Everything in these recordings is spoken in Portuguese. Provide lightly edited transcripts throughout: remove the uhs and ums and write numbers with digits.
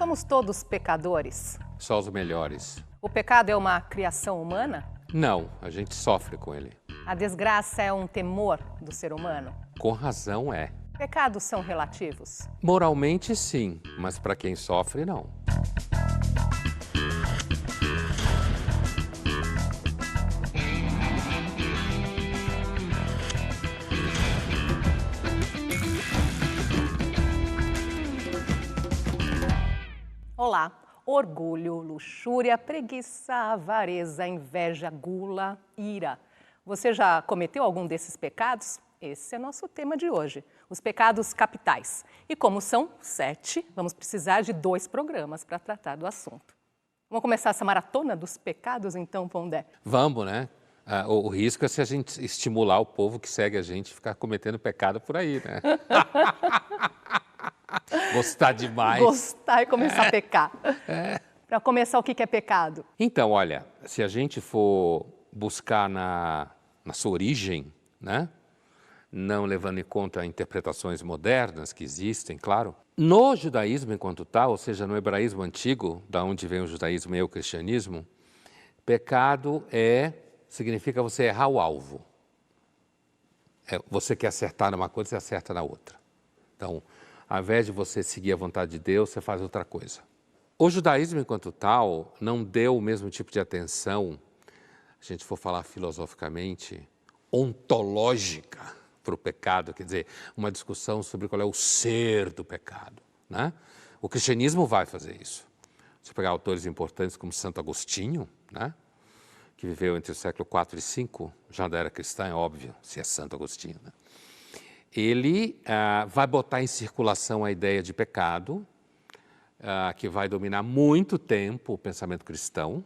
Somos todos pecadores? Só os melhores. O pecado é uma criação humana? Não, a gente sofre com ele. A desgraça é um temor do ser humano? Com razão é. Pecados são relativos? Moralmente sim, mas para quem sofre não. Olá! Orgulho, luxúria, preguiça, avareza, inveja, gula, ira. Você já cometeu algum desses pecados? Esse é nosso tema de hoje, os pecados capitais. E como são 7, vamos precisar de 2 programas para tratar do assunto. Vamos começar essa maratona dos pecados então, Pondé? Vamos, né? O risco é se a gente estimular o povo que segue a gente a ficar cometendo pecado por aí, né? Gostar demais. Gostar e começar a pecar. Para começar, o que é pecado? Então, olha, se a gente for buscar na sua origem, né? Não levando em conta interpretações modernas que existem, claro. No judaísmo enquanto tal, ou seja, no hebraísmo antigo, da onde vem o judaísmo e o cristianismo, pecado significa você errar o alvo. Você quer acertar numa coisa, você acerta na outra. Então, ao invés de você seguir a vontade de Deus, você faz outra coisa. O judaísmo enquanto tal não deu o mesmo tipo de atenção, se a gente for falar filosoficamente, ontológica para o pecado, quer dizer, uma discussão sobre qual é o ser do pecado, né? O cristianismo vai fazer isso. Se pegar autores importantes como Santo Agostinho, né? Que viveu entre o século IV e V, já era cristão, é óbvio, se é Santo Agostinho, né? Ele vai botar em circulação a ideia de pecado, que vai dominar muito tempo o pensamento cristão,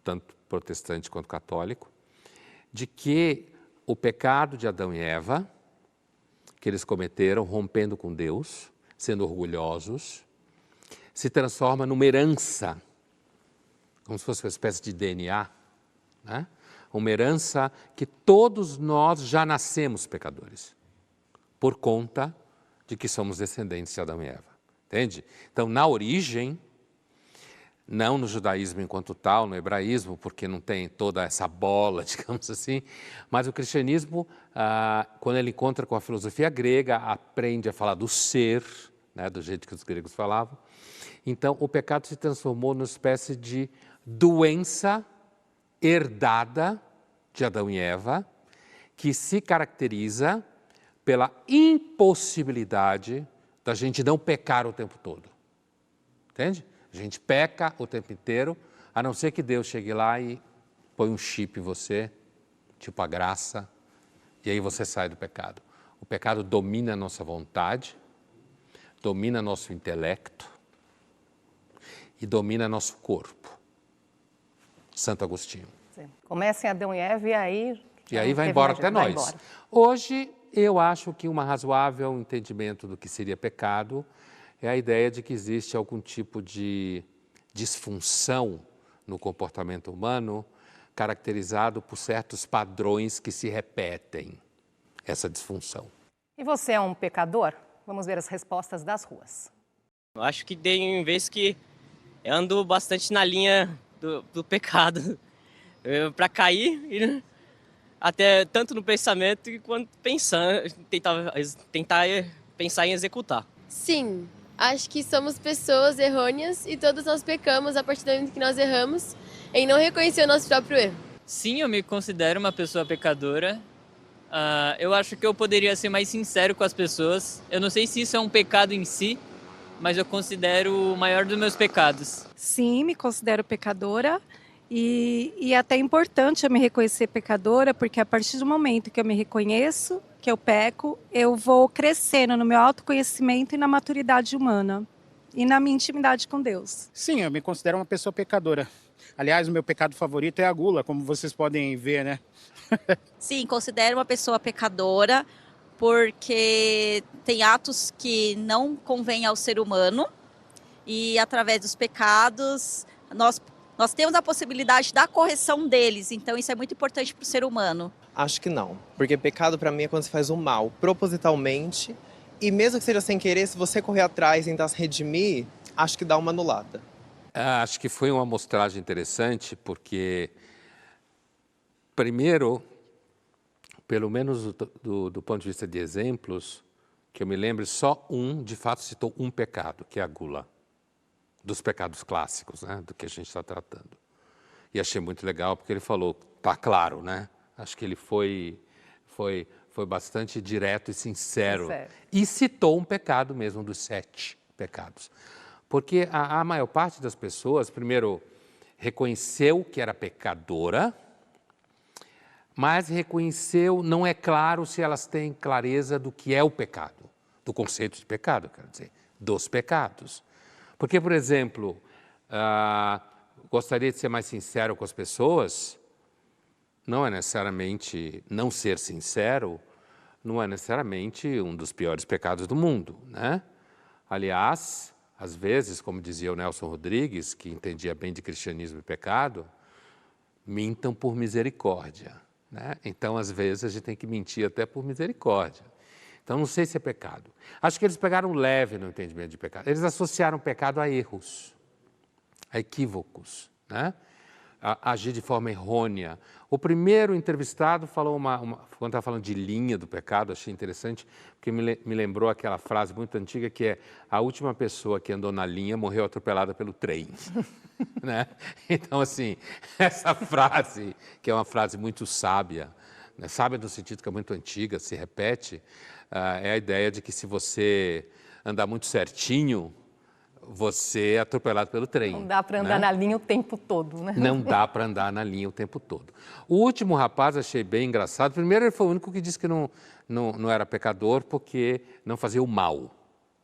tanto protestante quanto católico, de que o pecado de Adão e Eva, que eles cometeram rompendo com Deus, sendo orgulhosos, se transforma numa herança, como se fosse uma espécie de DNA, né? Uma herança que todos nós já nascemos pecadores, por conta de que somos descendentes de Adão e Eva, entende? Então, na origem, não no judaísmo enquanto tal, no hebraísmo, porque não tem toda essa bola, digamos assim, mas o cristianismo, quando ele encontra com a filosofia grega, aprende a falar do ser, né, do jeito que os gregos falavam. Então, o pecado se transformou numa espécie de doença herdada de Adão e Eva, que se caracteriza pela impossibilidade da gente não pecar o tempo todo. Entende? A gente peca o tempo inteiro, a não ser que Deus chegue lá e põe um chip em você, tipo a graça, e aí você sai do pecado. O pecado domina a nossa vontade, domina nosso intelecto e domina nosso corpo. Santo Agostinho. Começa em Adão e Eva e aí... E aí vai embora até nós. Hoje, eu acho que um razoável entendimento do que seria pecado é a ideia de que existe algum tipo de disfunção no comportamento humano caracterizado por certos padrões que se repetem, essa disfunção. E você é um pecador? Vamos ver as respostas das ruas. Eu acho que tem vezes que eu ando bastante na linha do pecado, para cair, até tanto no pensamento quanto tentar pensar em executar. Sim, acho que somos pessoas errôneas e todos nós pecamos a partir do momento que nós erramos em não reconhecer o nosso próprio erro. Sim, eu me considero uma pessoa pecadora. Eu acho que eu poderia ser mais sincero com as pessoas. Eu não sei se isso é um pecado em si, mas eu considero o maior dos meus pecados. Sim, me considero pecadora. E é até importante eu me reconhecer pecadora, porque a partir do momento que eu me reconheço, que eu peco, eu vou crescendo no meu autoconhecimento e na maturidade humana. E na minha intimidade com Deus. Sim, eu me considero uma pessoa pecadora. Aliás, o meu pecado favorito é a gula, como vocês podem ver, né? Sim, considero uma pessoa pecadora, porque tem atos que não convêm ao ser humano. E através dos pecados, nós temos a possibilidade da correção deles, então isso é muito importante para o ser humano. Acho que não, porque pecado para mim é quando você faz o mal propositalmente, e mesmo que seja sem querer, se você correr atrás e tentar se redimir, acho que dá uma anulada. Acho que foi uma amostragem interessante, porque, primeiro, pelo menos do ponto de vista de exemplos, que eu me lembre, só um, de fato, citou um pecado, que é a gula, dos pecados clássicos, né, do que a gente está tratando. E achei muito legal, porque ele falou, tá claro, né? Acho que ele foi bastante direto e sincero. E citou um pecado mesmo, dos 7 pecados. Porque a maior parte das pessoas, primeiro, reconheceu que era pecadora, mas reconheceu, não é claro se elas têm clareza do que é o pecado, do conceito de pecado, quero dizer, dos pecados. Porque, por exemplo, gostaria de ser mais sincero com as pessoas, não é necessariamente, não ser sincero, não é necessariamente um dos piores pecados do mundo, né? Aliás, às vezes, como dizia o Nelson Rodrigues, que entendia bem de cristianismo e pecado, mintam por misericórdia, né? Então, às vezes, a gente tem que mentir até por misericórdia. Então, não sei se é pecado. Acho que eles pegaram leve no entendimento de pecado. Eles associaram pecado a erros, a equívocos, né? A agir de forma errônea. O primeiro entrevistado falou quando estava falando de linha do pecado, achei interessante, porque me lembrou aquela frase muito antiga que é: a última pessoa que andou na linha morreu atropelada pelo trem. Né? Então, assim, essa frase, que é uma frase muito sábia, né? Sábia no sentido que é muito antiga, se repete, é a ideia de que se você andar muito certinho, você é atropelado pelo trem. Não dá para andar, né, na linha o tempo todo, né? Não dá para andar na linha o tempo todo. O último rapaz achei bem engraçado. Primeiro, ele foi o único que disse que não era pecador porque não fazia o mal,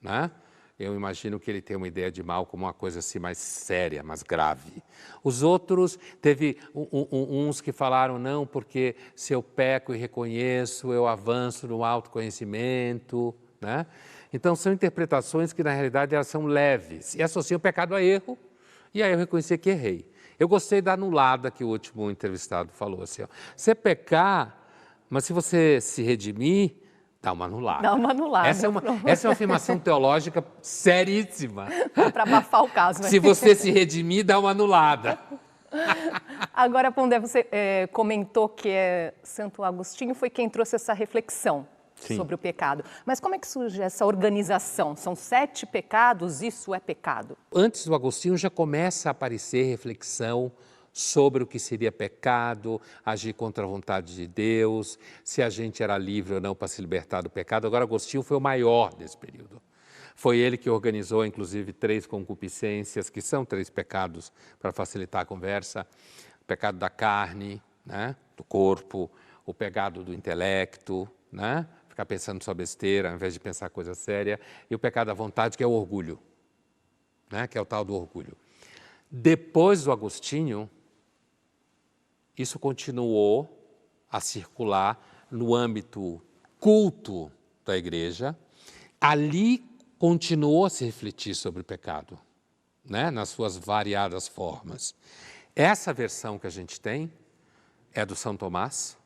né? Eu imagino que ele tem uma ideia de mal como uma coisa assim mais séria, mais grave. Os outros, teve uns que falaram, não, porque se eu peco e reconheço, eu avanço no autoconhecimento, né? Então, são interpretações que, na realidade, elas são leves e associam o pecado a erro, e aí eu reconheci que errei. Eu gostei da anulada que o último entrevistado falou, assim, ó, você pecar, mas se você se redimir, dá uma anulada. Dá uma anulada. Essa é uma afirmação teológica seríssima. Para abafar o caso, né? Se você se redimir, dá uma anulada. Agora, Pondé, você comentou que Santo Agostinho foi quem trouxe essa reflexão. Sim. Sobre o pecado. Mas como é que surge essa organização? São 7 pecados, isso é pecado? Antes do Agostinho já começa a aparecer reflexão sobre o que seria pecado, agir contra a vontade de Deus, se a gente era livre ou não para se libertar do pecado. Agora, Agostinho foi o maior desse período. Foi ele que organizou, inclusive, 3 concupiscências, que são 3 pecados, para facilitar a conversa. O pecado da carne, né, do corpo, o pecado do intelecto, né? Ficar pensando só besteira, ao invés de pensar coisa séria, e o pecado da vontade, que é o orgulho, né? Que é o tal do orgulho. Depois do Agostinho, isso continuou a circular no âmbito culto da igreja, ali continuou a se refletir sobre o pecado, né? Nas suas variadas formas. Essa versão que a gente tem é do São Tomás,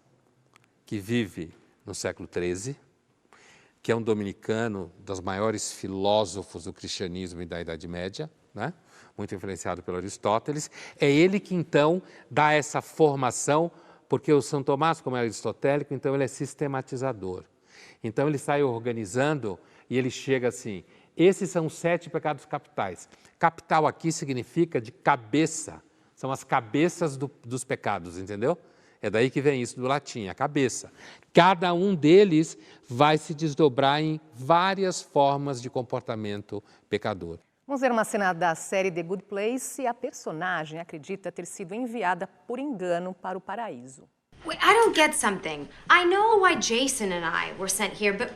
que vive no século XIII, que é um dominicano, dos maiores filósofos do cristianismo e da Idade Média, né? Muito influenciado pelo Aristóteles. É ele que, então, dá essa formação, porque o São Tomás, como é aristotélico, então ele é sistematizador. Então ele sai organizando e ele chega assim, esses são 7 pecados capitais. Capital aqui significa de cabeça, são as cabeças dos pecados, entendeu? É daí que vem isso do latim, a cabeça. Cada um deles vai se desdobrar em várias formas de comportamento pecador. Vamos ver uma cena da série The Good Place e a personagem acredita ter sido enviada por engano para o paraíso. Wait, I don't get something. I know why Jason and I were sent here, but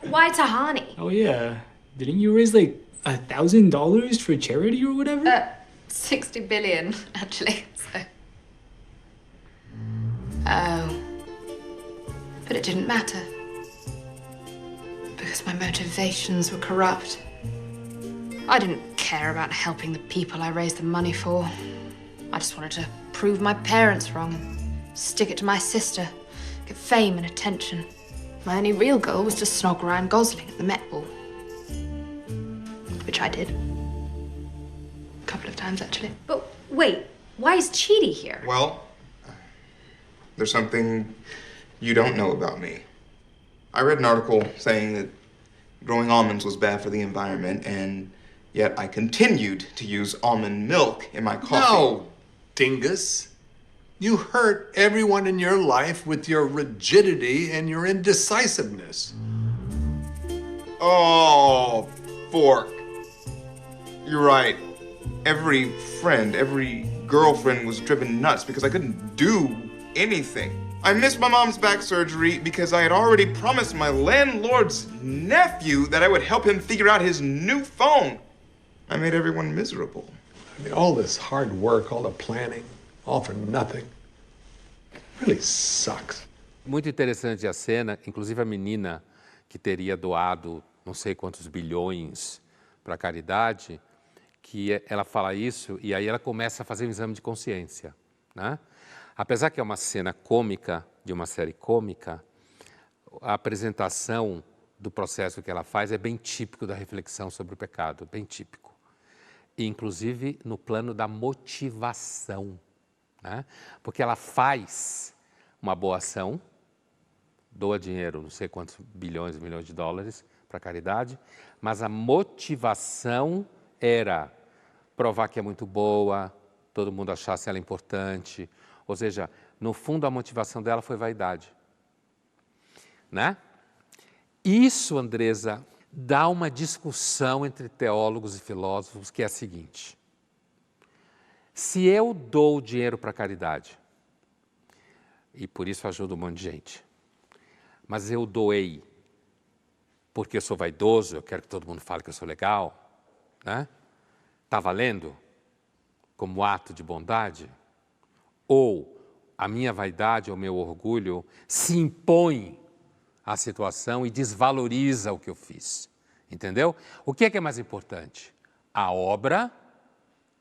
why Tahani? Oh yeah, didn't you raise like $1,000 for charity or whatever? 60 billion, actually. So. Oh. But it didn't matter. Because my motivations were corrupt. I didn't care about helping the people I raised the money for. I just wanted to prove my parents wrong and stick it to my sister, get fame and attention. My only real goal was to snog Ryan Gosling at the Met Ball. Which I did. times, actually. But wait, why is Chidi here? Well, there's something you don't know about me. I read an article saying that growing almonds was bad for the environment, and yet I continued to use almond milk in my coffee. No, dingus. You hurt everyone in your life with your rigidity and your indecisiveness. Oh, Fork. You're right. Every friend, every girlfriend was driven nuts because I couldn't do anything. I missed my mom's back surgery because I had already promised my landlord's nephew that I would help him figure out his new phone. I made everyone miserable. I mean, all this hard work, all the planning, all for nothing. It really sucks. Muito interessante a cena, inclusive a menina que teria doado não sei quantos bilhões para a caridade, que ela fala isso e aí ela começa a fazer um exame de consciência, né? Apesar que é uma cena cômica, de uma série cômica, a apresentação do processo que ela faz é bem típico da reflexão sobre o pecado, bem típico. E, inclusive, no plano da motivação, né? Porque ela faz uma boa ação, doa dinheiro, não sei quantos bilhões e milhões de dólares para a caridade, mas a motivação era provar que é muito boa, todo mundo achasse ela importante. Ou seja, no fundo a motivação dela foi vaidade, né? Isso, Andresa, dá uma discussão entre teólogos e filósofos que é a seguinte: se eu dou dinheiro para a caridade, e por isso ajudo um monte de gente, mas eu doei porque eu sou vaidoso, eu quero que todo mundo fale que eu sou legal, né? Tá valendo? Como ato de bondade? Ou a minha vaidade ou meu orgulho se impõe à situação e desvaloriza o que eu fiz, entendeu? O que é mais importante? A obra,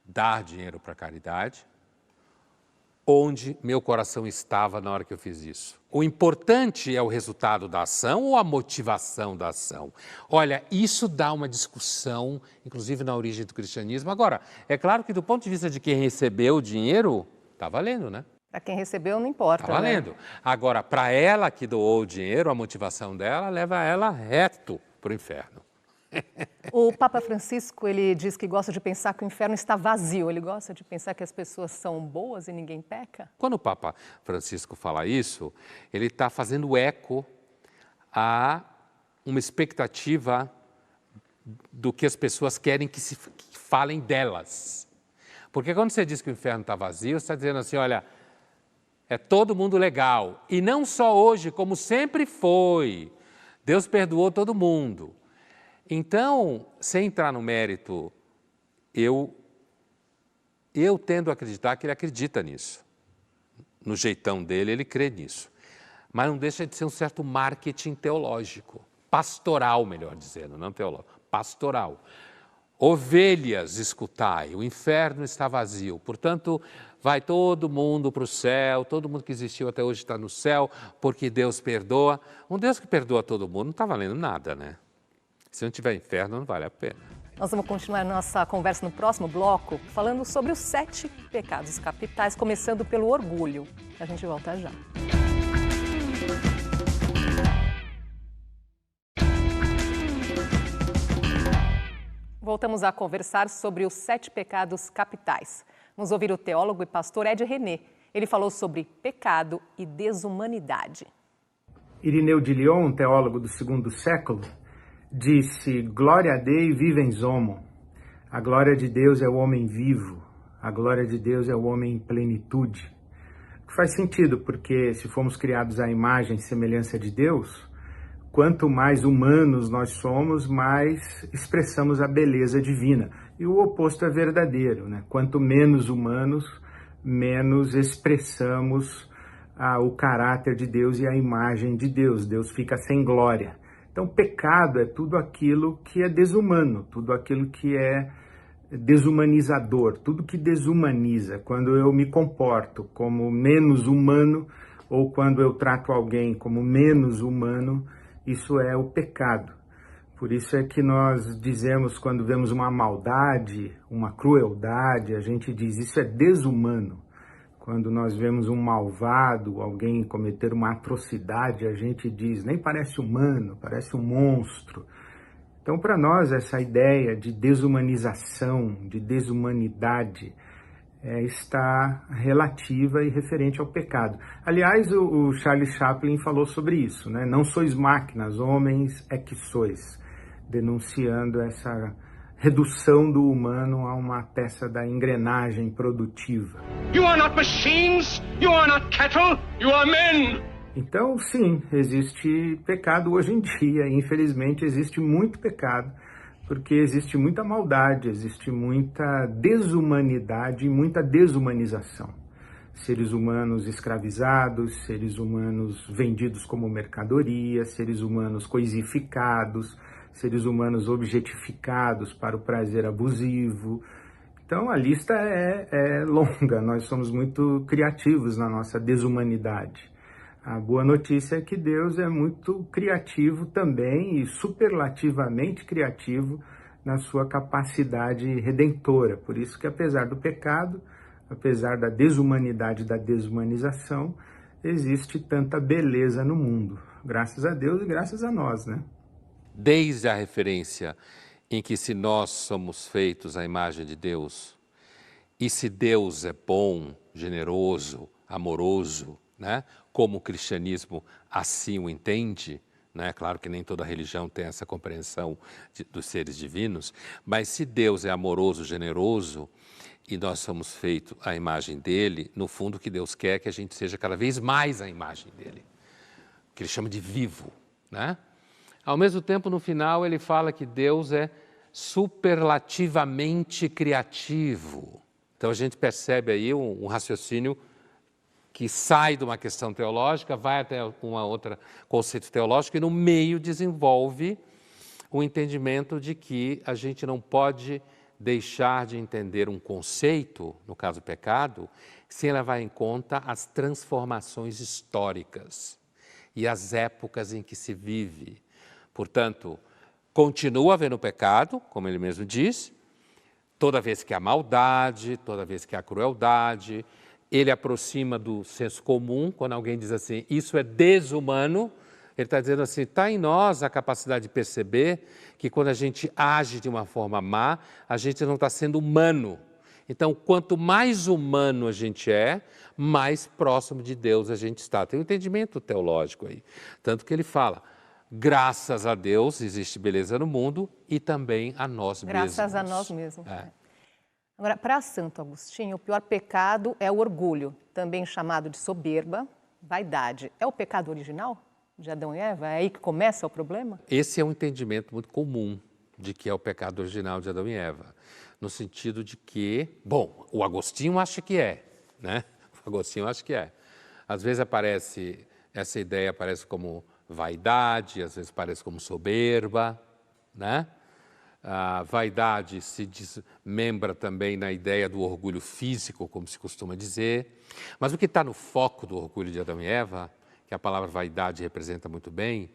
dar dinheiro para a caridade, onde meu coração estava na hora que eu fiz isso. O importante é o resultado da ação ou a motivação da ação? Olha, isso dá uma discussão, inclusive na origem do cristianismo. Agora, é claro que do ponto de vista de quem recebeu o dinheiro, está valendo, né? Para quem recebeu, não importa. Está valendo. Né? Agora, para ela que doou o dinheiro, a motivação dela leva ela reto para o inferno. O Papa Francisco, ele diz que gosta de pensar que o inferno está vazio. Ele gosta de pensar que as pessoas são boas e ninguém peca. Quando o Papa Francisco fala isso, ele está fazendo eco a uma expectativa do que as pessoas querem que falem delas. Porque quando você diz que o inferno está vazio, você está dizendo assim, olha, é todo mundo legal. E não só hoje, como sempre foi. Deus perdoou todo mundo. Então, sem entrar no mérito, eu tendo a acreditar que ele acredita nisso. No jeitão dele, ele crê nisso. Mas não deixa de ser um certo marketing teológico. Pastoral, melhor dizendo, não teológico. Pastoral. Ovelhas, escutai, o inferno está vazio. Portanto, vai todo mundo para o céu, todo mundo que existiu até hoje está no céu, porque Deus perdoa. Um Deus que perdoa todo mundo não está valendo nada, né? Se não tiver inferno, não vale a pena. Nós vamos continuar nossa conversa no próximo bloco, falando sobre os 7 pecados capitais, começando pelo orgulho. A gente volta já. Voltamos a conversar sobre os 7 pecados capitais. Vamos ouvir o teólogo e pastor Ed René. Ele falou sobre pecado e desumanidade. Irineu de Lyon, teólogo do 2º século, disse: Gloria Dei vivens homo. A glória de Deus é o homem vivo. A glória de Deus é o homem em plenitude. O que faz sentido, porque se fomos criados à imagem e semelhança de Deus, quanto mais humanos nós somos, mais expressamos a beleza divina. E o oposto é verdadeiro, né? Quanto menos humanos, menos expressamos o caráter de Deus e a imagem de Deus. Deus fica sem glória. Então, pecado é tudo aquilo que é desumano, tudo aquilo que é desumanizador, tudo que desumaniza. Quando eu me comporto como menos humano ou quando eu trato alguém como menos humano, isso é o pecado. Por isso é que nós dizemos, quando vemos uma maldade, uma crueldade, a gente diz, isso é desumano. Quando nós vemos um malvado, alguém cometer uma atrocidade, a gente diz, nem parece humano, parece um monstro. Então, para nós, essa ideia de desumanização, de desumanidade, está relativa e referente ao pecado. Aliás, o Charles Chaplin falou sobre isso, né? Não sois máquinas, homens é que sois, denunciando essa redução do humano a uma peça da engrenagem produtiva. You are not machines, you are not cattle, you are men. Então, sim, existe pecado hoje em dia, infelizmente existe muito pecado, porque existe muita maldade, existe muita desumanidade e muita desumanização. Seres humanos escravizados, seres humanos vendidos como mercadoria, seres humanos coisificados, seres humanos objetificados para o prazer abusivo. Então a lista é longa, nós somos muito criativos na nossa desumanidade. A boa notícia é que Deus é muito criativo também e superlativamente criativo na sua capacidade redentora. Por isso que apesar do pecado, apesar da desumanidade e da desumanização, existe tanta beleza no mundo. Graças a Deus e graças a nós, né? Desde a referência em que se nós somos feitos à imagem de Deus, e se Deus é bom, generoso, amoroso, né? Como o cristianismo assim o entende, né? Claro que nem toda religião tem essa compreensão dos seres divinos, mas se Deus é amoroso, generoso, e nós somos feitos à imagem dele, no fundo o que Deus quer é que a gente seja cada vez mais a imagem dele, que ele chama de vivo, né? Ao mesmo tempo, no final, ele fala que Deus é superlativamente criativo. Então a gente percebe aí um raciocínio que sai de uma questão teológica, vai até uma outra conceito teológico e no meio desenvolve o entendimento de que a gente não pode deixar de entender um conceito, no caso pecado, sem levar em conta as transformações históricas e as épocas em que se vive. Portanto, continua havendo pecado, como ele mesmo diz, toda vez que há maldade, toda vez que há crueldade, ele aproxima do senso comum, quando alguém diz assim, isso é desumano, ele está dizendo assim, está em nós a capacidade de perceber que quando a gente age de uma forma má, a gente não está sendo humano. Então, quanto mais humano a gente é, mais próximo de Deus a gente está. Tem um entendimento teológico aí. Tanto que ele fala, graças a Deus existe beleza no mundo e também a nós mesmos. Graças a nós mesmos. Agora, para Santo Agostinho, o pior pecado é o orgulho, também chamado de soberba, vaidade. É o pecado original de Adão e Eva? É aí que começa o problema? Esse é um entendimento muito comum de que é o pecado original de Adão e Eva, no sentido de que, bom, o Agostinho acha que é, né? O Agostinho acha que é. Às vezes aparece, essa ideia aparece como vaidade, às vezes parece como soberba, né? A vaidade se desmembra também na ideia do orgulho físico, como se costuma dizer. Mas o que está no foco do orgulho de Adão e Eva, que a palavra vaidade representa muito bem,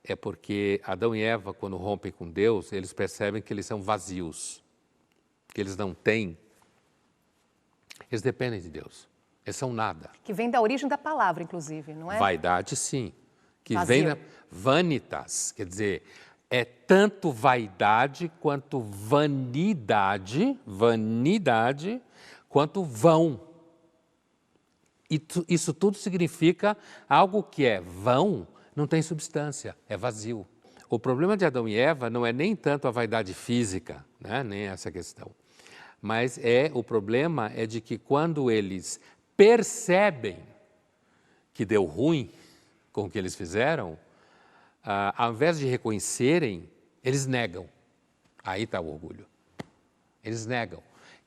é porque Adão e Eva, quando rompem com Deus, eles percebem que eles são vazios, que eles não têm, eles dependem de Deus, eles são nada. Que vem da origem da palavra, inclusive, não é? Vaidade, sim. Que Vazio. vem da vanitas, quer dizer, é tanto vaidade quanto vanidade, quanto vão. E isso tudo significa algo que é vão, não tem substância, é vazio. O problema de Adão e Eva não é nem tanto a vaidade física, né? Nem essa questão. Mas o problema é de que quando eles percebem que deu ruim com o que eles fizeram, ao invés de reconhecerem, eles negam. Aí está o orgulho. Eles negam.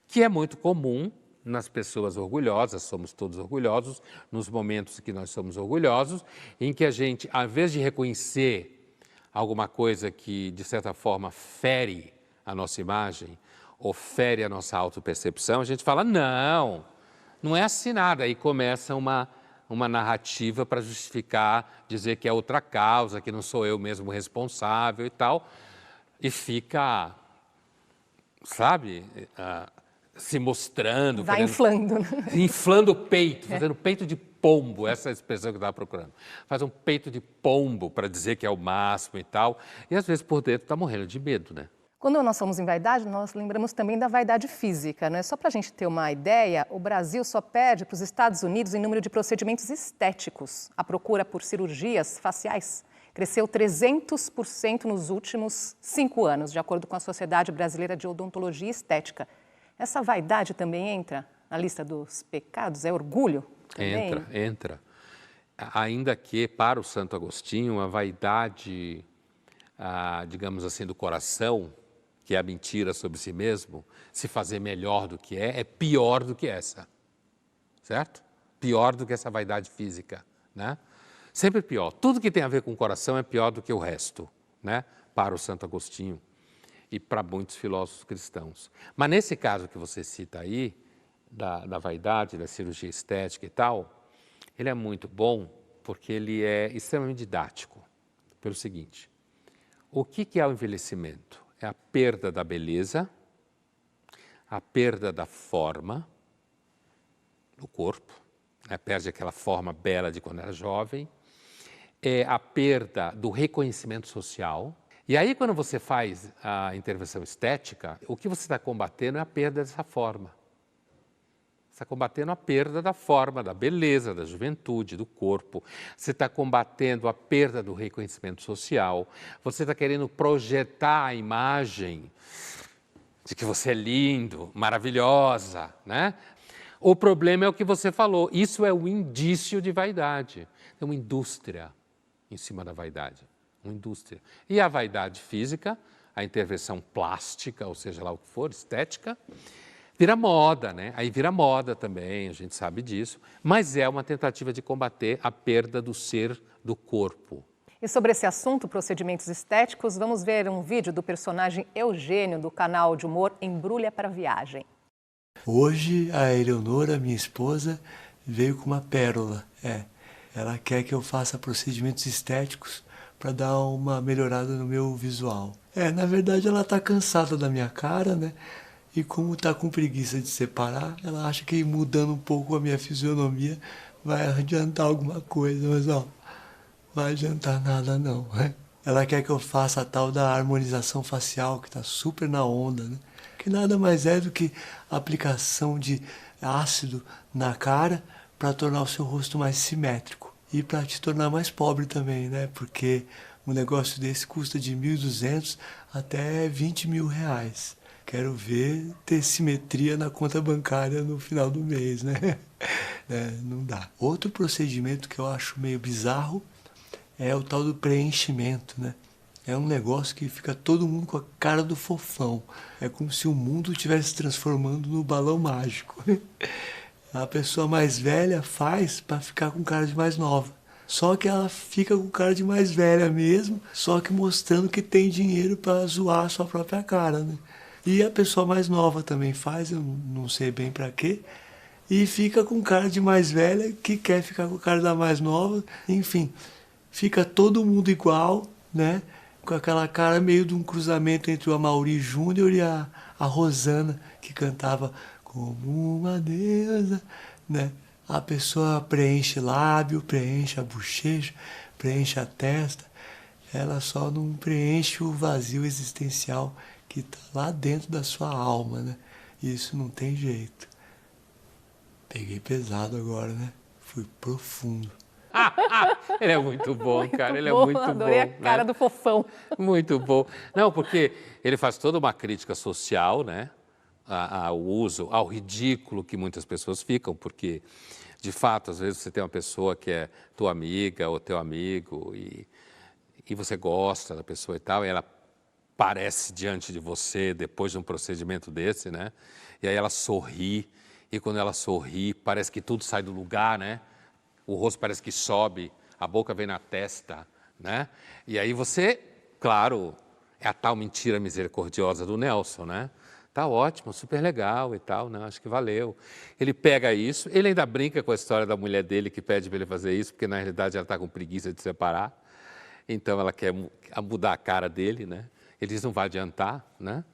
Que é muito comum nas pessoas orgulhosas, somos todos orgulhosos, nos momentos que nós somos orgulhosos, em que a gente, ao invés de reconhecer alguma coisa que, de certa forma, fere a nossa imagem, ou fere a nossa autopercepção, a gente fala, não é assim nada. Aí começa uma uma narrativa para justificar, dizer que é outra causa, que não sou eu mesmo responsável e tal, e fica, sabe, se mostrando. Vai inflando. Inflando o peito, fazendo peito de pombo, essa é a expressão que eu estava procurando. Faz um peito de pombo para dizer que é o máximo e tal, e às vezes por dentro está morrendo de medo, né? Quando nós falamos em vaidade, nós lembramos também da vaidade física, né? Só para a gente ter uma ideia, o Brasil só perde para os Estados Unidos em número de procedimentos estéticos. A procura por cirurgias faciais cresceu 300% nos últimos 5 anos, de acordo com a Sociedade Brasileira de Odontologia e Estética. Essa vaidade também entra na lista dos pecados? É orgulho? Também? Entra. Ainda que, para o Santo Agostinho, a vaidade, digamos assim, do coração, que é a mentira sobre si mesmo, se fazer melhor do que é pior do que essa, certo? Pior do que essa vaidade física, né? Sempre pior. Tudo que tem a ver com o coração é pior do que o resto, né? Para o Santo Agostinho e para muitos filósofos cristãos. Mas nesse caso que você cita aí, da vaidade, da cirurgia estética e tal, ele é muito bom porque ele é extremamente didático. Pelo seguinte, o que é o envelhecimento? É a perda da beleza, a perda da forma do corpo, né? Perde aquela forma bela de quando era jovem, é a perda do reconhecimento social. E aí, quando você faz a intervenção estética, o que você está combatendo é a perda dessa forma. Você está combatendo a perda da forma, da beleza, da juventude, do corpo. Você está combatendo a perda do reconhecimento social. Você está querendo projetar a imagem de que você é lindo, maravilhosa, né? O problema é o que você falou. Isso é o indício de vaidade. É uma indústria em cima da vaidade. Uma indústria. E a vaidade física, a intervenção plástica, ou seja lá o que for, estética, vira moda, né? Aí vira moda também, a gente sabe disso, mas é uma tentativa de combater a perda do ser, do corpo. E sobre esse assunto, procedimentos estéticos, vamos ver um vídeo do personagem Eugênio, do canal de humor Embrulha para Viagem. Hoje, a Eleonora, minha esposa, veio com uma pérola. Ela quer que eu faça procedimentos estéticos para dar uma melhorada no meu visual. Na verdade, ela está cansada da minha cara, né? E como está com preguiça de separar, ela acha que mudando um pouco a minha fisionomia vai adiantar alguma coisa, mas vai adiantar nada não. Ela quer que eu faça a tal da harmonização facial, que está super na onda, né? Que nada mais é do que a aplicação de ácido na cara para tornar o seu rosto mais simétrico e para te tornar mais pobre também, né? Porque um negócio desse custa de 1.200 até 20 mil reais. Quero ver ter simetria na conta bancária no final do mês, né? Não dá. Outro procedimento que eu acho meio bizarro é o tal do preenchimento, né? É um negócio que fica todo mundo com a cara do fofão. É como se o mundo estivesse se transformando no balão mágico. A pessoa mais velha faz para ficar com cara de mais nova. Só que ela fica com cara de mais velha mesmo, só que mostrando que tem dinheiro para zoar a sua própria cara, né? E a pessoa mais nova também faz, eu não sei bem para quê, e fica com cara de mais velha, que quer ficar com cara da mais nova, enfim, fica todo mundo igual, né? Com aquela cara meio de um cruzamento entre o Amaury Júnior e a Rosana, que cantava Como uma deusa, né? A pessoa preenche lábio, preenche a bochecha, preenche a testa, ela só não preenche o vazio existencial que está lá dentro da sua alma, né? Isso não tem jeito. Peguei pesado agora, né? Fui profundo. Ele é muito bom, cara. Ele é muito bom. Adorei a cara do fofão. Muito bom. Não, porque ele faz toda uma crítica social, né? Ao uso, ao ridículo que muitas pessoas ficam, porque, de fato, às vezes você tem uma pessoa que é tua amiga ou teu amigo e você gosta da pessoa e tal, e ela aparece diante de você depois de um procedimento desse, né? E aí ela sorri, e quando ela sorri, parece que tudo sai do lugar, né? O rosto parece que sobe, a boca vem na testa, né? E aí você, claro, é a tal mentira misericordiosa do Nelson, né? tá ótimo, super legal e tal, né? Acho que valeu. Ele pega isso, ele ainda brinca com a história da mulher dele que pede para ele fazer isso, porque na realidade ela está com preguiça de separar, então ela quer mudar a cara dele, né? Ele diz, não vai adiantar, né?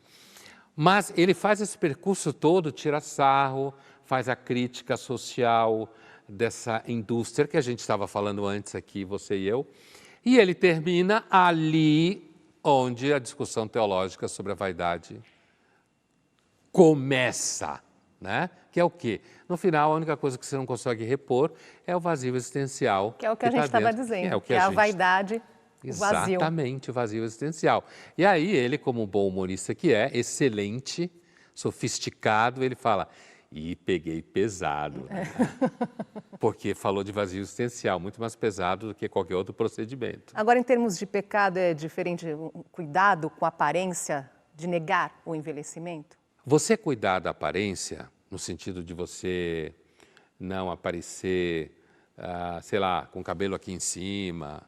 Mas ele faz esse percurso todo, tira sarro, faz a crítica social dessa indústria que a gente estava falando antes aqui, você e eu, e ele termina ali onde a discussão teológica sobre a vaidade começa, né? Que é o quê? No final, a única coisa que você não consegue repor é o vazio existencial. Que é o que a gente estava dizendo, que é a vaidade, o vazio. Exatamente, o vazio existencial. E aí ele, como um bom humorista que é, excelente, sofisticado, ele fala, e peguei pesado, né? Porque falou de vazio existencial, muito mais pesado do que qualquer outro procedimento. Agora, em termos de pecado, é diferente o cuidado com a aparência de negar o envelhecimento? Você cuidar da aparência, no sentido de você não aparecer, sei lá, com o cabelo aqui em cima,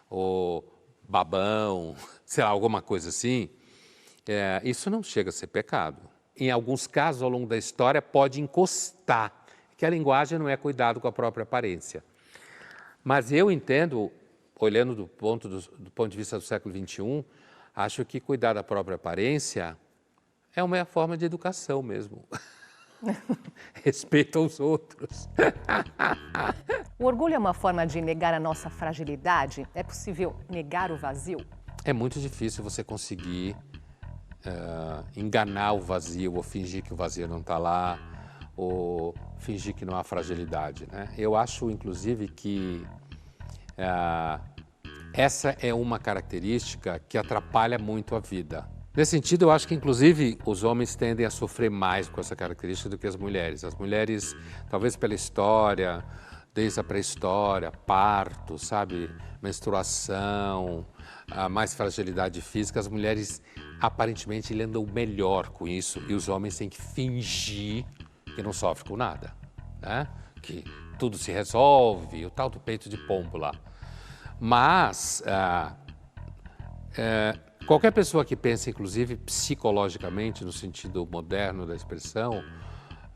ou babão, sei lá, alguma coisa assim, isso não chega a ser pecado. Em alguns casos, ao longo da história, pode encostar, que a linguagem não é cuidado com a própria aparência. Mas eu entendo, olhando do ponto de vista do século XXI, acho que cuidar da própria aparência é uma forma de educação mesmo. Respeito aos outros. O orgulho é uma forma de negar a nossa fragilidade? É possível negar o vazio? É muito difícil você conseguir enganar o vazio, ou fingir que o vazio não está lá, ou fingir que não há fragilidade, né? Eu acho, inclusive, que essa é uma característica que atrapalha muito a vida. Nesse sentido, eu acho que, inclusive, os homens tendem a sofrer mais com essa característica do que as mulheres. As mulheres, talvez pela história, desde a pré-história, parto, sabe, menstruação, mais fragilidade física, as mulheres aparentemente lidam melhor com isso e os homens têm que fingir que não sofrem com nada, né? Que tudo se resolve, o tal do peito de pombo lá. Mas qualquer pessoa que pense, inclusive psicologicamente, no sentido moderno da expressão,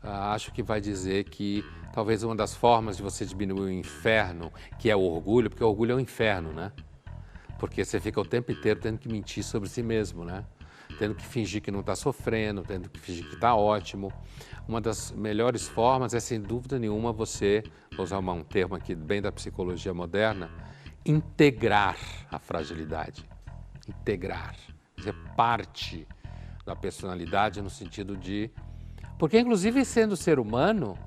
acho que vai dizer que talvez uma das formas de você diminuir o inferno, que é o orgulho, porque o orgulho é um inferno, né? Porque você fica o tempo inteiro tendo que mentir sobre si mesmo, né? Tendo que fingir que não está sofrendo, tendo que fingir que está ótimo. Uma das melhores formas é, sem dúvida nenhuma, você, vou usar um termo aqui bem da psicologia moderna, integrar a fragilidade. Integrar. Fazer parte da personalidade no sentido de... Porque, inclusive, sendo ser humano,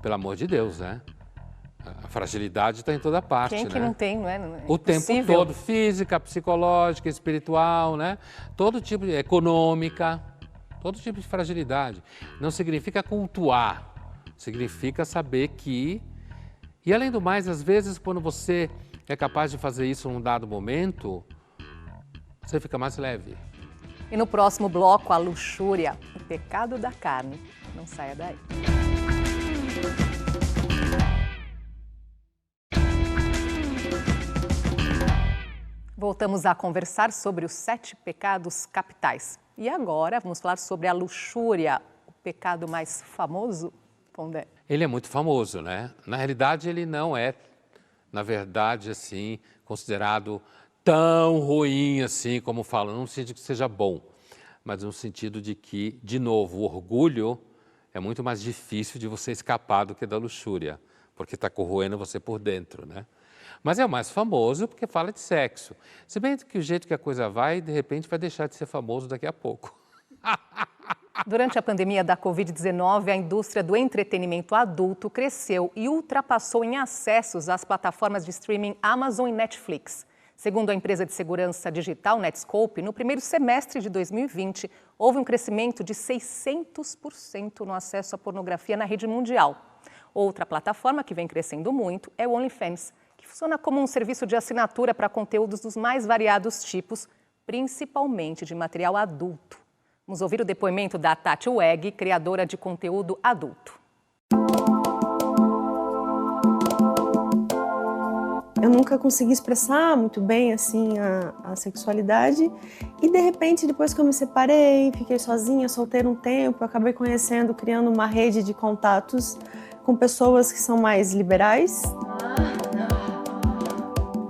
pelo amor de Deus, né? A fragilidade está em toda parte, Quem né? que não tem, não é? O tempo todo, física, psicológica, espiritual, né? Todo tipo de... econômica, todo tipo de fragilidade. Não significa cultuar, significa saber que... E, além do mais, às vezes, quando você é capaz de fazer isso num dado momento, você fica mais leve. E no próximo bloco, a luxúria, o pecado da carne. Não saia daí. Voltamos a conversar sobre os 7 pecados capitais. E agora vamos falar sobre a luxúria, o pecado mais famoso, Pondé. Ele é muito famoso, né? Na realidade, ele não é, na verdade, assim, considerado tão ruim assim como falam, não no sentido que seja bom, mas no sentido de que, de novo, o orgulho é muito mais difícil de você escapar do que da luxúria, porque está corroendo você por dentro, né? Mas é o mais famoso porque fala de sexo. Se bem que o jeito que a coisa vai, de repente vai deixar de ser famoso daqui a pouco. Durante a pandemia da Covid-19, a indústria do entretenimento adulto cresceu e ultrapassou em acessos as plataformas de streaming Amazon e Netflix. Segundo a empresa de segurança digital Netscope, no primeiro semestre de 2020, houve um crescimento de 600% no acesso à pornografia na rede mundial. Outra plataforma que vem crescendo muito é o OnlyFans, que funciona como um serviço de assinatura para conteúdos dos mais variados tipos, principalmente de material adulto. Vamos ouvir o depoimento da Tati Weg, criadora de conteúdo adulto. Eu nunca consegui expressar muito bem assim a sexualidade. E de repente, depois que eu me separei, fiquei sozinha, solteira um tempo, eu acabei conhecendo, criando uma rede de contatos com pessoas que são mais liberais.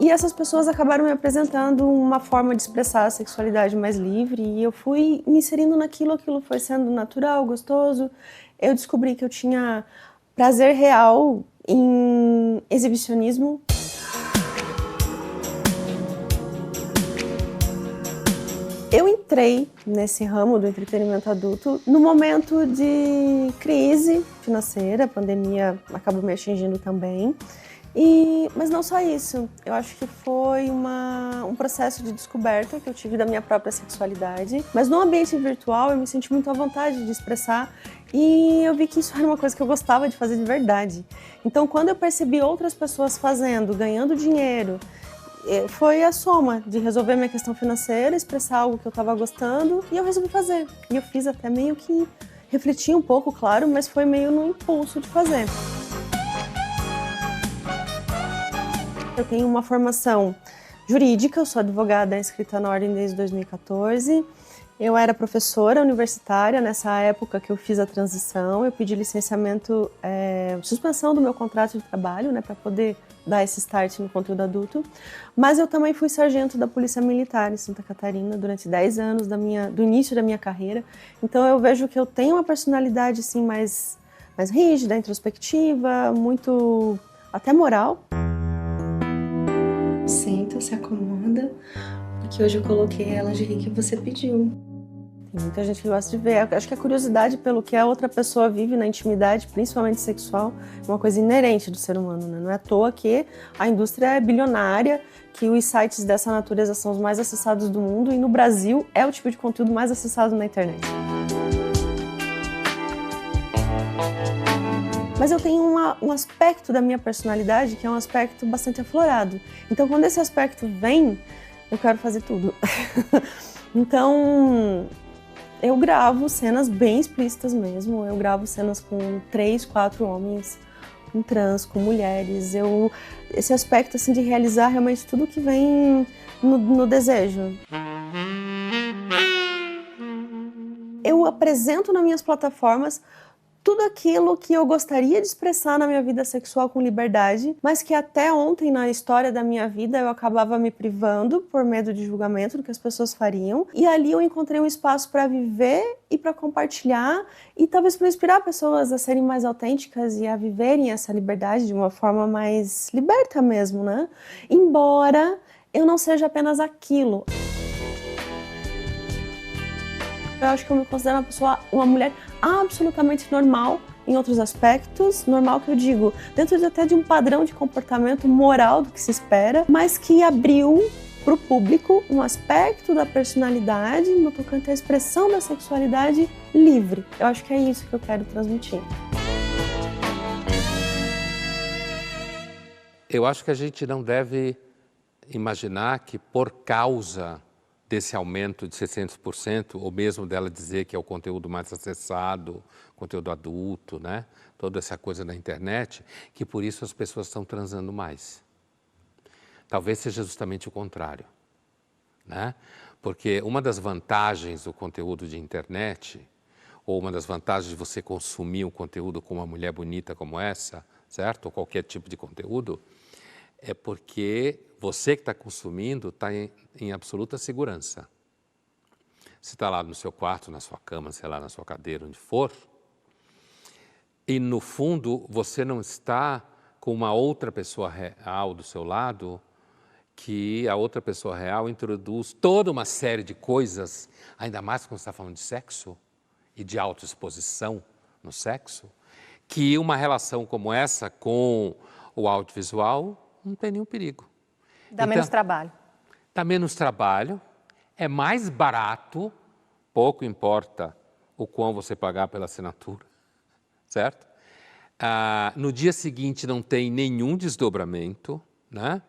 E essas pessoas acabaram me apresentando uma forma de expressar a sexualidade mais livre, e eu fui me inserindo naquilo, aquilo foi sendo natural, gostoso. Eu descobri que eu tinha prazer real em exibicionismo. Eu entrei nesse ramo do entretenimento adulto no momento de crise financeira, a pandemia acabou me atingindo também. Mas não só isso, eu acho que foi um processo de descoberta que eu tive da minha própria sexualidade. Mas no ambiente virtual eu me senti muito à vontade de expressar e eu vi que isso era uma coisa que eu gostava de fazer de verdade. Então quando eu percebi outras pessoas fazendo, ganhando dinheiro, foi a soma de resolver minha questão financeira, expressar algo que eu estava gostando e eu resolvi fazer. E eu fiz até meio que refleti um pouco, claro, mas foi meio no impulso de fazer. Eu tenho uma formação jurídica, eu sou advogada inscrita na ordem desde 2014. Eu era professora universitária nessa época que eu fiz a transição. Eu pedi licenciamento, suspensão do meu contrato de trabalho, né, para poder dar esse start no conteúdo adulto. Mas eu também fui sargento da Polícia Militar em Santa Catarina durante 10 anos do início da minha carreira. Então eu vejo que eu tenho uma personalidade assim, mais rígida, introspectiva, muito até moral. Senta, se acomoda, porque hoje eu coloquei a lingerie que você pediu. Tem muita gente que gosta de ver. Acho que a curiosidade pelo que a outra pessoa vive na intimidade, principalmente sexual, é uma coisa inerente do ser humano, né? Não é à toa que a indústria é bilionária, que os sites dessa natureza são os mais acessados do mundo e no Brasil é o tipo de conteúdo mais acessado na internet. Mas eu tenho um aspecto da minha personalidade que é um aspecto bastante aflorado. Então, quando esse aspecto vem, eu quero fazer tudo. Então, eu gravo cenas bem explícitas mesmo. Eu gravo cenas com 3, 4 homens, com trans, com mulheres. Esse aspecto assim, de realizar realmente tudo que vem no desejo. Eu apresento nas minhas plataformas tudo aquilo que eu gostaria de expressar na minha vida sexual com liberdade, mas que até ontem na história da minha vida eu acabava me privando por medo de julgamento do que as pessoas fariam. E ali eu encontrei um espaço para viver e para compartilhar e talvez para inspirar pessoas a serem mais autênticas e a viverem essa liberdade de uma forma mais liberta mesmo, né? Embora eu não seja apenas aquilo. Eu acho que eu me considero uma mulher absolutamente normal em outros aspectos, normal que eu digo, dentro até de um padrão de comportamento moral do que se espera, mas que abriu para o público um aspecto da personalidade no tocante à expressão da sexualidade livre. Eu acho que é isso que eu quero transmitir. Eu acho que a gente não deve imaginar que por causa desse aumento de 600%, ou mesmo dela dizer que é o conteúdo mais acessado, conteúdo adulto, né? Toda essa coisa na internet, que por isso as pessoas estão transando mais. Talvez seja justamente o contrário, né? Porque uma das vantagens do conteúdo de internet, ou uma das vantagens de você consumir um conteúdo com uma mulher bonita como essa, certo? Ou qualquer tipo de conteúdo, é porque você que está consumindo está em absoluta segurança. Você está lá no seu quarto, na sua cama, sei lá, na sua cadeira, onde for, e no fundo você não está com uma outra pessoa real do seu lado, que a outra pessoa real introduz toda uma série de coisas, ainda mais quando você está falando de sexo e de autoexposição no sexo, que uma relação como essa com o audiovisual não tem nenhum perigo. Dá menos trabalho. Dá menos trabalho, é mais barato, pouco importa o quão você pagar pela assinatura, certo? No dia seguinte não tem nenhum desdobramento, né?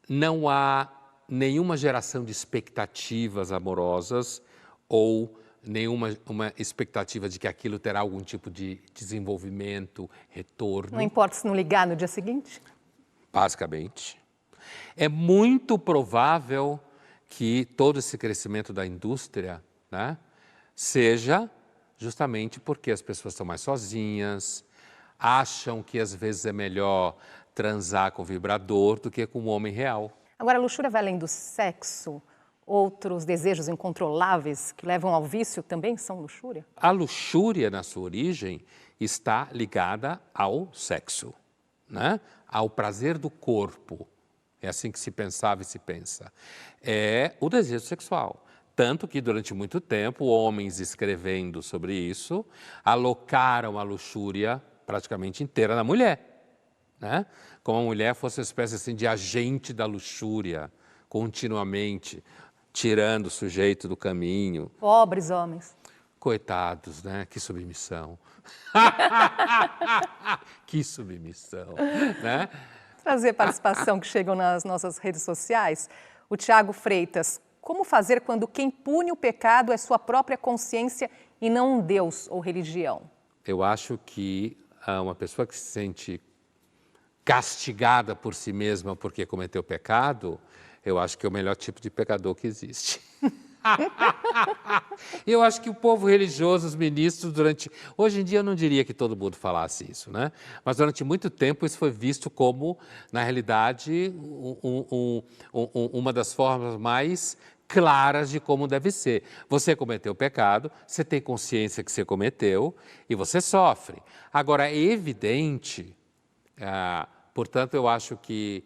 Não há nenhuma geração de expectativas amorosas ou nenhuma expectativa de que aquilo terá algum tipo de desenvolvimento, retorno. Não importa se não ligar no dia seguinte? Basicamente. É muito provável que todo esse crescimento da indústria, né, seja justamente porque as pessoas estão mais sozinhas, acham que às vezes é melhor transar com vibrador do que com um homem real. Agora, a luxúria vai além do sexo? Outros desejos incontroláveis que levam ao vício também são luxúria? A luxúria, na sua origem, está ligada ao sexo, né? Ao prazer do corpo. É assim que se pensava e se pensa. É o desejo sexual. Tanto que, durante muito tempo, homens escrevendo sobre isso, alocaram a luxúria praticamente inteira na mulher, né? Como a mulher fosse uma espécie assim, de agente da luxúria, continuamente tirando o sujeito do caminho. Pobres homens. Coitados, né? Que submissão. Que submissão, né? Trazer participação que chegam nas nossas redes sociais. O Tiago Freitas, como fazer quando quem pune o pecado é sua própria consciência e não um Deus ou religião? Eu acho que uma pessoa que se sente castigada por si mesma porque cometeu pecado, eu acho que é o melhor tipo de pecador que existe. Eu acho que o povo religioso, os ministros, hoje em dia eu não diria que todo mundo falasse isso, né? Mas durante muito tempo isso foi visto como, na realidade, uma das formas mais claras de como deve ser. Você cometeu pecado, você tem consciência que você cometeu e você sofre. Agora, é evidente, portanto, eu acho que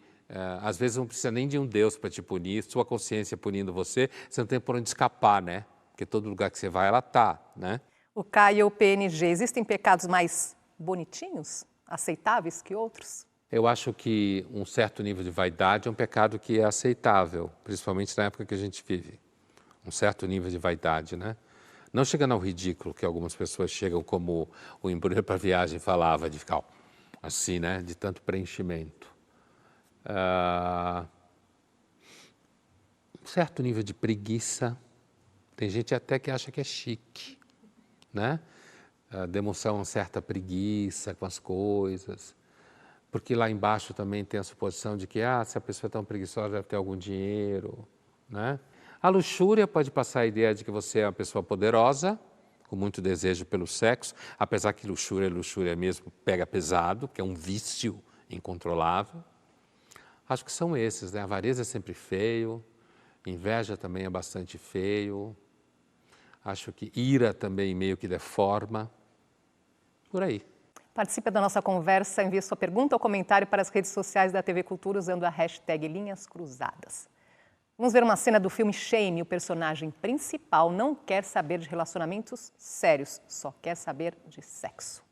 às vezes não precisa nem de um Deus para te punir, sua consciência punindo você não tem por onde escapar, né? Porque todo lugar que você vai, ela tá, né? O Caio PNG, existem pecados mais bonitinhos, aceitáveis que outros? Eu acho que um certo nível de vaidade é um pecado que é aceitável, principalmente na época que a gente vive. Um certo nível de vaidade, né? Não chegando ao ridículo que algumas pessoas chegam, como o Embrulho para Viagem falava, de ficar assim, né? De tanto preenchimento. Um certo nível de preguiça. Tem gente até que acha que é chique, né? Demonstrar uma certa preguiça com as coisas. Porque lá embaixo também tem a suposição de que se a pessoa é tão preguiçosa deve ter algum dinheiro, né? A luxúria pode passar a ideia de que você é uma pessoa poderosa, com muito desejo pelo sexo, apesar que luxúria mesmo pega pesado, que é um vício incontrolável. Acho que são esses, né? A avareza é sempre feio, inveja também é bastante feio, acho que ira também meio que deforma, por aí. Participe da nossa conversa, envie sua pergunta ou comentário para as redes sociais da TV Cultura usando a hashtag Linhas Cruzadas. Vamos ver uma cena do filme Shame. O personagem principal não quer saber de relacionamentos sérios, só quer saber de sexo.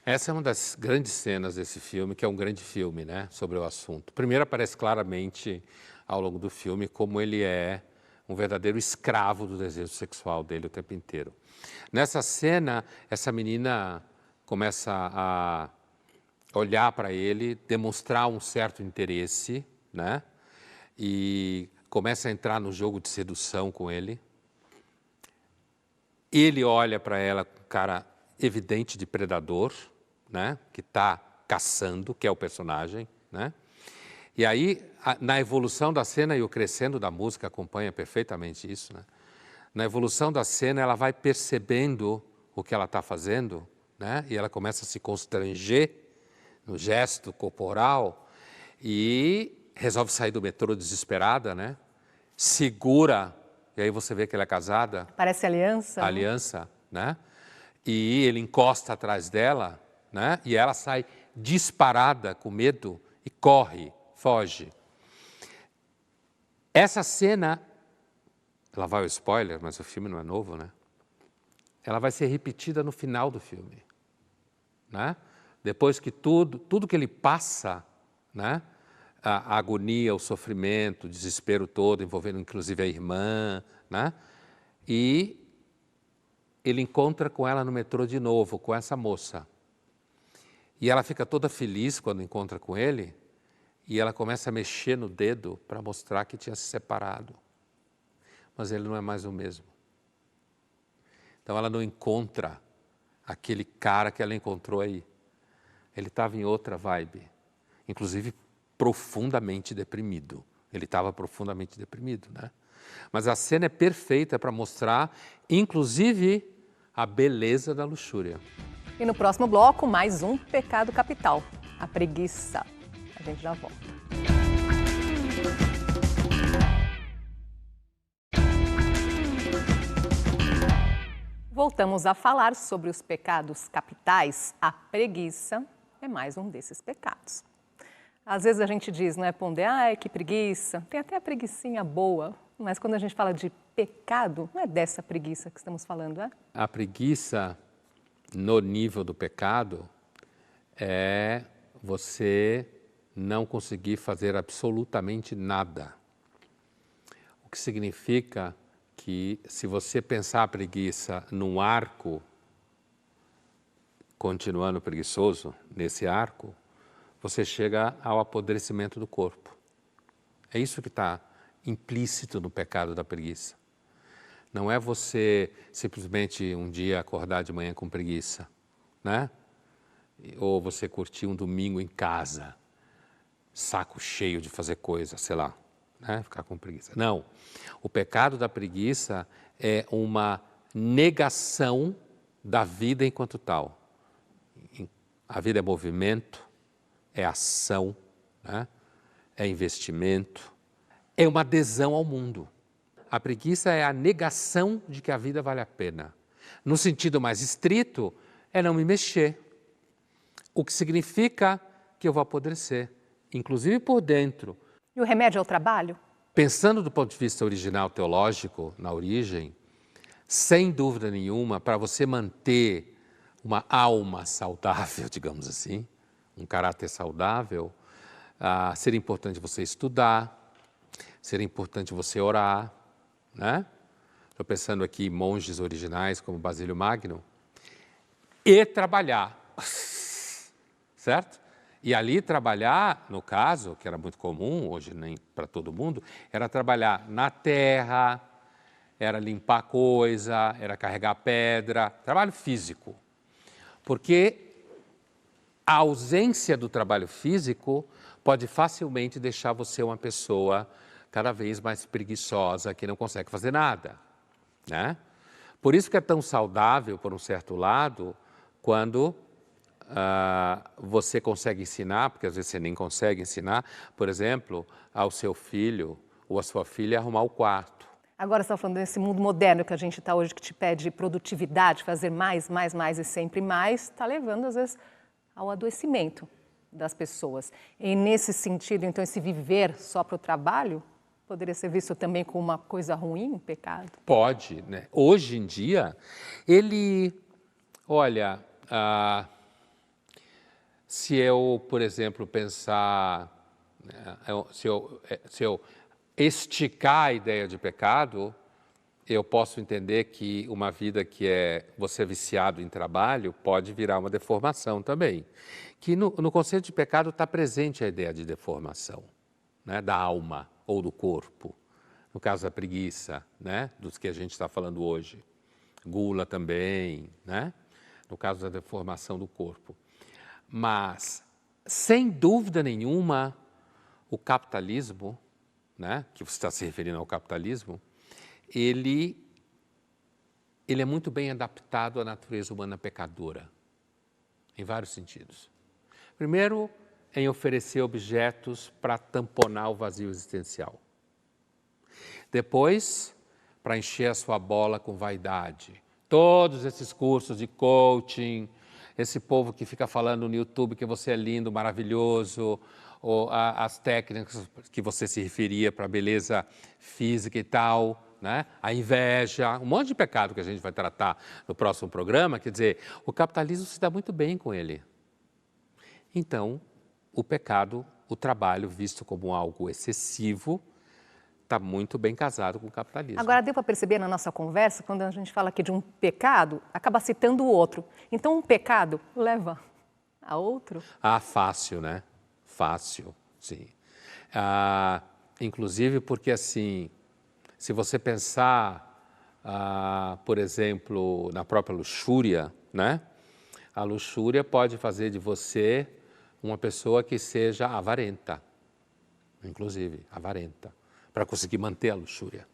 Essa é uma das grandes cenas desse filme, que é um grande filme, né, sobre o assunto. Primeiro aparece claramente, ao longo do filme, como ele é um verdadeiro escravo do desejo sexual dele o tempo inteiro. Nessa cena, essa menina começa a olhar para ele, demonstrar um certo interesse, né, e começa a entrar no jogo de sedução com ele. Ele olha para ela com cara evidente de predador, né, que está caçando, que é o personagem, né? E aí, na evolução da cena e o crescendo da música acompanha perfeitamente isso, né? Na evolução da cena, ela vai percebendo o que ela está fazendo, né? E ela começa a se constranger no gesto corporal e resolve sair do metrô desesperada, né? Segura, e aí você vê que ela é casada. Parece aliança. Aliança, né? E ele encosta atrás dela, né? E ela sai disparada com medo e corre, foge. Essa cena, lá vai o spoiler, mas o filme não é novo, né? Ela vai ser repetida no final do filme, né? Depois que tudo que ele passa, né? A agonia, o sofrimento, o desespero todo, envolvendo inclusive a irmã, né? E ele encontra com ela no metrô de novo, com essa moça. E ela fica toda feliz quando encontra com ele, e ela começa a mexer no dedo para mostrar que tinha se separado. Mas ele não é mais o mesmo. Então ela não encontra aquele cara que ela encontrou aí. Ele estava em outra vibe, inclusive profundamente deprimido. Ele estava profundamente deprimido, né? Mas a cena é perfeita para mostrar, inclusive, a beleza da luxúria. E no próximo bloco, mais um pecado capital, a preguiça. A gente já volta. Voltamos a falar sobre os pecados capitais. A preguiça é mais um desses pecados. Às vezes a gente diz, não é, Pondé, ai, que preguiça. Tem até a preguicinha boa, mas quando a gente fala de pecado, não é dessa preguiça que estamos falando, é? A preguiça, no nível do pecado, é você não conseguir fazer absolutamente nada. O que significa que, se você pensar a preguiça num arco, continuando preguiçoso nesse arco, você chega ao apodrecimento do corpo. É isso que está implícito no pecado da preguiça. Não é você simplesmente um dia acordar de manhã com preguiça, né? Ou você curtir um domingo em casa, saco cheio de fazer coisa, sei lá, né? Ficar com preguiça. Não. O pecado da preguiça é uma negação da vida enquanto tal. A vida é movimento, é ação, né? É investimento, é uma adesão ao mundo. A preguiça é a negação de que a vida vale a pena. No sentido mais estrito, é não me mexer. O que significa que eu vou apodrecer, inclusive por dentro. E o remédio é o trabalho? Pensando do ponto de vista original teológico, na origem, sem dúvida nenhuma, para você manter uma alma saudável, digamos assim, um caráter saudável, seria importante você estudar, seria importante você orar, né? Estou pensando aqui em monges originais como Basílio Magno, e trabalhar, certo? E ali trabalhar, no caso, que era muito comum, hoje nem para todo mundo, era trabalhar na terra, era limpar coisa, era carregar pedra, trabalho físico. Porque a ausência do trabalho físico pode facilmente deixar você uma pessoa cada vez mais preguiçosa, que não consegue fazer nada, né? Por isso que é tão saudável, por um certo lado, quando você consegue ensinar, porque às vezes você nem consegue ensinar, por exemplo, ao seu filho ou à sua filha a arrumar o quarto. Agora você está falando desse mundo moderno que a gente está hoje, que te pede produtividade, fazer mais e sempre mais, está levando, às vezes, ao adoecimento das pessoas. E nesse sentido, então, esse viver só para o trabalho poderia ser visto também como uma coisa ruim, um pecado? Pode, né? Hoje em dia, ele, olha, Se eu, por exemplo, pensar, se eu esticar a ideia de pecado, eu posso entender que uma vida que é você viciado em trabalho pode virar uma deformação também. Que no conceito de pecado está presente a ideia de deformação, né, da alma ou do corpo. No caso da preguiça, né, dos que a gente está falando hoje. Gula também, né, no caso da deformação do corpo. Mas, sem dúvida nenhuma, o capitalismo, né, que você está se referindo ao capitalismo, ele é muito bem adaptado à natureza humana pecadora, em vários sentidos. Primeiro, em oferecer objetos para tamponar o vazio existencial. Depois, para encher a sua bola com vaidade. Todos esses cursos de coaching, esse povo que fica falando no YouTube que você é lindo, maravilhoso, ou as técnicas que você se referia para a beleza física e tal, né? A inveja, um monte de pecado que a gente vai tratar no próximo programa. Quer dizer, o capitalismo se dá muito bem com ele. Então, o pecado, o trabalho visto como algo excessivo, está muito bem casado com o capitalismo. Agora, deu para perceber na nossa conversa, quando a gente fala aqui de um pecado, acaba citando o outro. Então, um pecado leva a outro? Ah, fácil, né? Fácil, sim. Inclusive porque, assim, se você pensar, por exemplo, na própria luxúria, né? A luxúria pode fazer de você uma pessoa que seja avarenta, inclusive, avarenta, para conseguir manter a luxúria,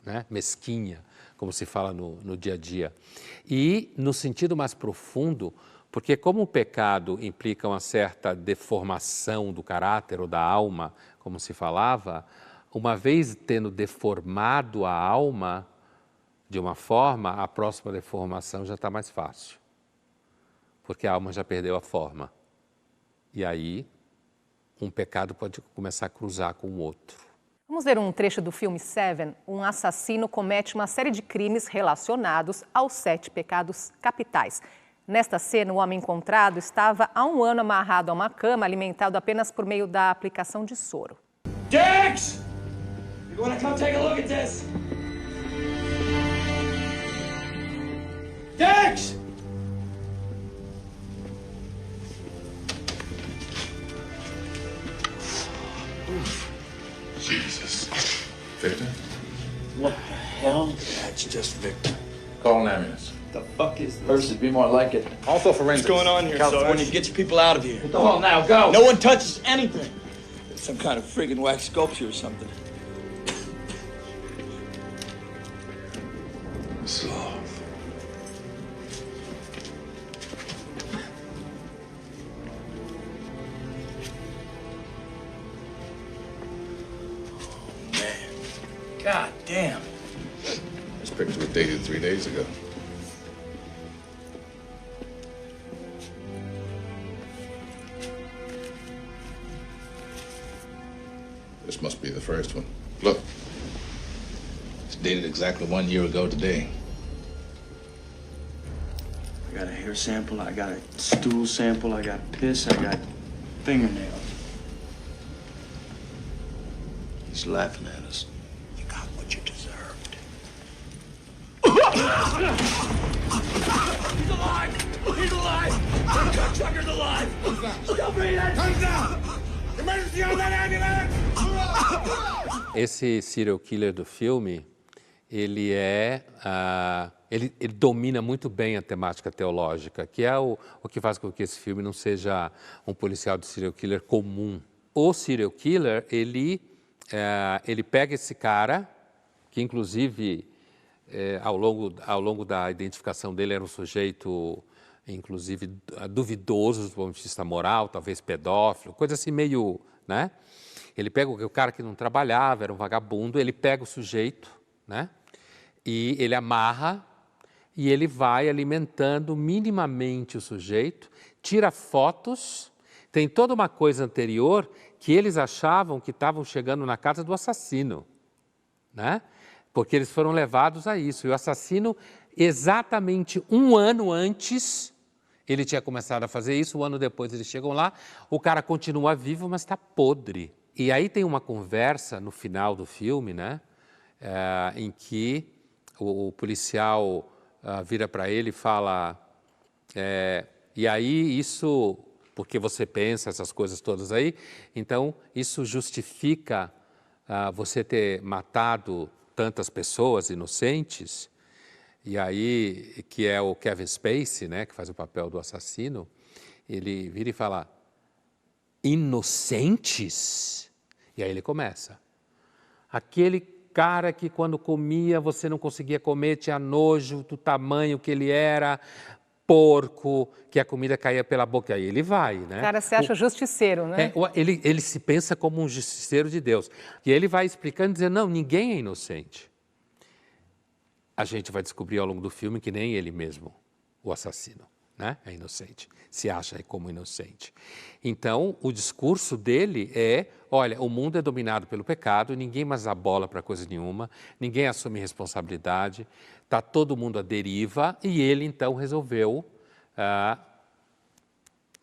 né? Mesquinha, como se fala no dia a dia. E, no sentido mais profundo, porque como o pecado implica uma certa deformação do caráter ou da alma, como se falava, uma vez tendo deformado a alma de uma forma, a próxima deformação já está mais fácil, porque a alma já perdeu a forma. E aí, um pecado pode começar a cruzar com o outro. Vamos ver um trecho do filme Seven. Um assassino comete uma série de crimes relacionados aos 7 pecados capitais. Nesta cena, o homem encontrado estava há 1 ano amarrado a uma cama, alimentado apenas por meio da aplicação de soro. Dex! You wanna come take a look at this? Dex! Jesus. Victor? What the hell? That's just Victor. Call an ambulance. The fuck is this? Versus be more like it. Also forensics. What's going on here, California, Sarge? Get your people out of here. Go on now, go. No one touches anything. It's some kind of friggin' wax sculpture or something. Sloth. God damn. This picture was dated 3 days ago. This must be the first one. Look. It's dated exactly 1 year ago today. I got a hair sample, I got a stool sample, I got piss, I got fingernails. He's laughing at us. You got what you deserved. He's alive! He's alive! Chucker's alive! Stop breathing! Turn down! Emergency on that ambulance! Esse serial killer do filme, ele domina muito bem a temática teológica, que é o que faz com que esse filme não seja um policial de serial killer comum. O serial killer, ele pega esse cara, que inclusive ao longo da identificação dele era um sujeito, inclusive, duvidoso do ponto de vista moral, talvez pedófilo, coisa assim meio, né? Ele pega o cara que não trabalhava, era um vagabundo, ele pega o sujeito, né? E ele amarra e ele vai alimentando minimamente o sujeito, tira fotos, tem toda uma coisa anterior que eles achavam que estavam chegando na casa do assassino, né? Porque eles foram levados a isso. E o assassino, exatamente 1 ano antes, Ele tinha começado a fazer isso, um ano depois eles chegam lá, o cara continua vivo, mas está podre. E aí tem uma conversa no final do filme, né, em que o policial vira para ele e fala, e aí isso, porque você pensa essas coisas todas aí, então isso justifica você ter matado tantas pessoas inocentes, e aí, que é o Kevin Spacey, né, que faz o papel do assassino, ele vira e fala, inocentes? E aí ele começa. Aquele cara que quando comia você não conseguia comer, tinha nojo do tamanho que ele era, porco, que a comida caía pela boca. Aí ele vai, né? Cara, você acha justiceiro, né? Ele se pensa como um justiceiro de Deus. E ele vai explicando, dizendo, não, ninguém é inocente. A gente vai descobrir ao longo do filme que nem ele mesmo, o assassino, né, é inocente, se acha como inocente. Então, o discurso dele é, olha, o mundo é dominado pelo pecado, ninguém mais dá bola para coisa nenhuma, ninguém assume responsabilidade, está todo mundo à deriva, e ele então resolveu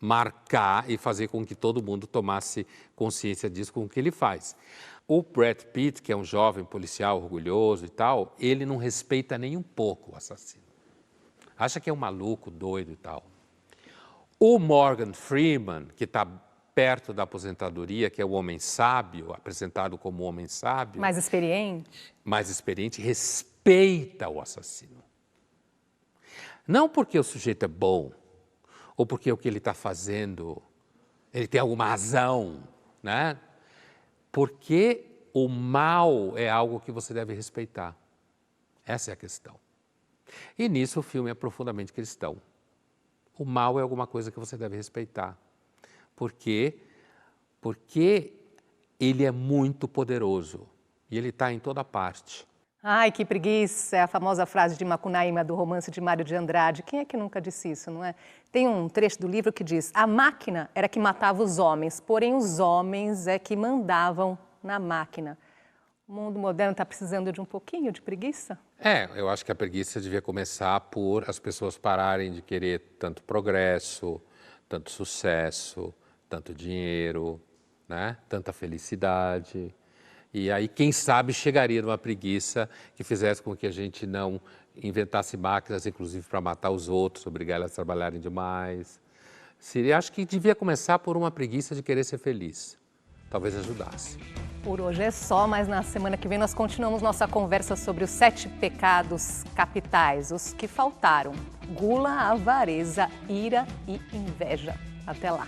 marcar e fazer com que todo mundo tomasse consciência disso com o que ele faz. O Brad Pitt, que é um jovem policial orgulhoso e tal, ele não respeita nem um pouco o assassino. Acha que é um maluco, doido e tal. O Morgan Freeman, que está perto da aposentadoria, que é o homem sábio, apresentado como homem sábio. Mais experiente. Mais experiente, respeita o assassino. Não porque o sujeito é bom, ou porque o que ele está fazendo, ele tem alguma razão, né? Porque o mal é algo que você deve respeitar. Essa é a questão. E nisso o filme é profundamente cristão. O mal é alguma coisa que você deve respeitar. Por quê? Porque ele é muito poderoso e ele está em toda parte. Ai, que preguiça, é a famosa frase de Macunaíma do romance de Mário de Andrade. Quem é que nunca disse isso, não é? Tem um trecho do livro que diz, a máquina era que matava os homens, porém os homens é que mandavam na máquina. O mundo moderno está precisando de um pouquinho de preguiça? Eu acho que a preguiça devia começar por as pessoas pararem de querer tanto progresso, tanto sucesso, tanto dinheiro, né? Tanta felicidade. E aí, quem sabe, chegaria numa preguiça que fizesse com que a gente não inventasse máquinas, inclusive para matar os outros, obrigar elas a trabalharem demais. Acho que devia começar por uma preguiça de querer ser feliz. Talvez ajudasse. Por hoje é só, mas na semana que vem nós continuamos nossa conversa sobre os 7 pecados capitais, os que faltaram: gula, avareza, ira e inveja. Até lá!